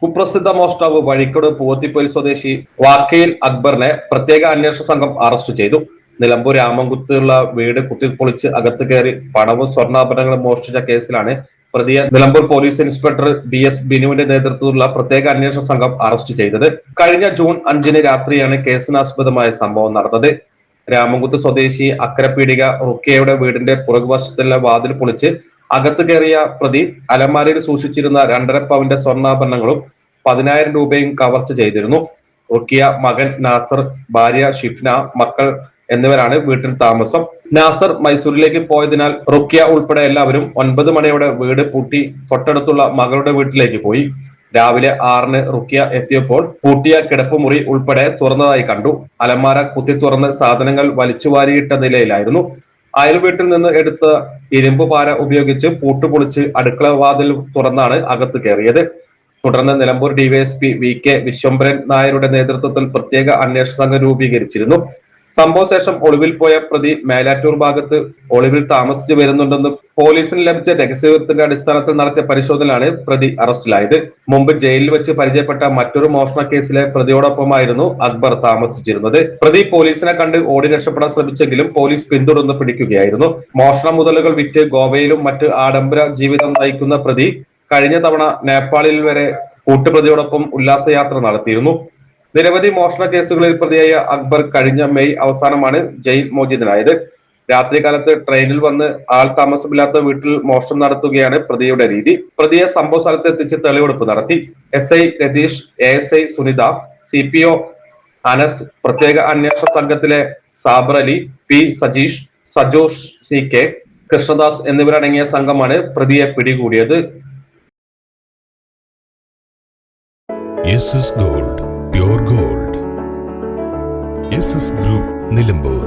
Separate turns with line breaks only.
കുപ്രസിദ്ധ മോഷ്ടാവ് വഴിക്കോട് പൂവത്തിപ്പൊയിൽ സ്വദേശി വാക്കയിൽ അക്ബറിനെ പ്രത്യേക അന്വേഷണ സംഘം അറസ്റ്റ് ചെയ്തു. നിലമ്പൂർ രാമൻകുത്തുള്ള വീട് കുത്തിപ്പൊളിച്ച് അകത്ത് കയറി പണവും സ്വർണ്ണാഭരണങ്ങളും മോഷ്ടിച്ച കേസിലാണ് പ്രതിയെ നിലമ്പൂർ പോലീസ് ഇൻസ്പെക്ടർ BS ബിനുവിന്റെ നേതൃത്വത്തിലുള്ള പ്രത്യേക അന്വേഷണ സംഘം അറസ്റ്റ് ചെയ്തത്. കഴിഞ്ഞ ജൂൺ 5 രാത്രിയാണ് കേസിനാസ്പദമായ സംഭവം നടന്നത്. രാമൻകുത്ത് സ്വദേശി അക്കരപ്പീടിക റുക്കിയയുടെ വീടിന്റെ പുറകുവശത്തുള്ള വാതിൽ പൊളിച്ച് അകത്ത് കയറിയ പ്രതി അലമാരയിൽ സൂക്ഷിച്ചിരുന്ന 2.5 പവന്റെ സ്വർണ്ണാഭരണങ്ങളും 10,000 രൂപയും കവർച്ച ചെയ്തിരുന്നു. റുക്കിയ, മകൻ നാസർ, ഭാര്യ ഷിഫ്ന, മക്കൾ എന്നിവരാണ് വീട്ടിൽ താമസം. നാസർ മൈസൂരിലേക്ക് പോയതിനാൽ റുക്കിയ ഉൾപ്പെടെ എല്ലാവരും 9 മണിയോടെ വീട് പൂട്ടി തൊട്ടടുത്തുള്ള മകളുടെ വീട്ടിലേക്ക് പോയി. രാവിലെ 6-ന് റുക്കിയ എത്തിയപ്പോൾ പൂട്ടിയ കിടപ്പുമുറി ഉൾപ്പെടെ തുറന്നതായി കണ്ടു. അലമാര കുത്തി തുറന്ന് സാധനങ്ങൾ വലിച്ചുവാരിയിട്ട നിലയിലായിരുന്നു. അയൽ വീട്ടിൽ നിന്ന് എടുത്ത ഇരുമ്പ് പാര ഉപയോഗിച്ച് പൂട്ടുപൊളിച്ച് അടുക്കള വാതിൽ തുറന്നാണ് അകത്ത് കയറിയത്. തുടർന്ന് നിലമ്പൂർ DYSP VK വിശ്വംഭരൻ നായരുടെ നേതൃത്വത്തിൽ പ്രത്യേക അന്വേഷണ സംഘം രൂപീകരിച്ചിരുന്നു. സംഭവശേഷം ഒളിവിൽ പോയ പ്രതി മേലാറ്റൂർ ഭാഗത്ത് ഒളിവിൽ താമസിച്ചു വരുന്നുണ്ടെന്ന് പോലീസിന് ലഭിച്ച രഹസ്യവിവരത്തിന്റെ അടിസ്ഥാനത്തിൽ നടത്തിയ പരിശോധനയിലാണ് പ്രതി അറസ്റ്റിലായത്. മുമ്പ് ജയിലിൽ വെച്ച് പരിചയപ്പെട്ട മറ്റൊരു മോഷണ കേസിലെ പ്രതിയോടൊപ്പമായിരുന്നു അക്ബർ താമസിച്ചിരുന്നത്. പ്രതി പോലീസിനെ കണ്ട് ഓടി രക്ഷപ്പെടാൻ ശ്രമിച്ചെങ്കിലും പോലീസ് പിന്തുടർന്ന് പിടിക്കുകയായിരുന്നു. മോഷണ മുതലുകൾ വിറ്റ് ഗോവയിലും മറ്റ് ആഡംബര ജീവിതം നയിക്കുന്ന പ്രതി കഴിഞ്ഞ തവണ നേപ്പാളിൽ വരെ കൂട്ടുപ്രതിയോടൊപ്പം ഉല്ലാസയാത്ര നടത്തിയിരുന്നു. നിരവധി മോഷണ കേസുകളിൽ പ്രതിയായ അക്ബർ കഴിഞ്ഞ മെയ് അവസാനമാണ് ജയിൽ മോചിതനായത്. രാത്രികാലത്ത് ട്രെയിനിൽ വന്ന് ആൾ താമസമില്ലാത്ത വീട്ടിൽ മോഷണം നടത്തുകയാണ് പ്രതിയുടെ രീതി. പ്രതിയെ സംഭവ സ്ഥലത്ത് എത്തിച്ച് തെളിവെടുപ്പ് നടത്തി. SI Ratheesh, ASI Sunitha, CPO Anas, പ്രത്യേക അന്വേഷണ സംഘത്തിലെ സാബർ അലി, P സജീഷ്, സജോഷ് CK, കൃഷ്ണദാസ് എന്നിവരടങ്ങിയ സംഘമാണ് പ്രതിയെ പിടികൂടിയത്.
SS Gold, Pure Gold. SS Group, Nilambur.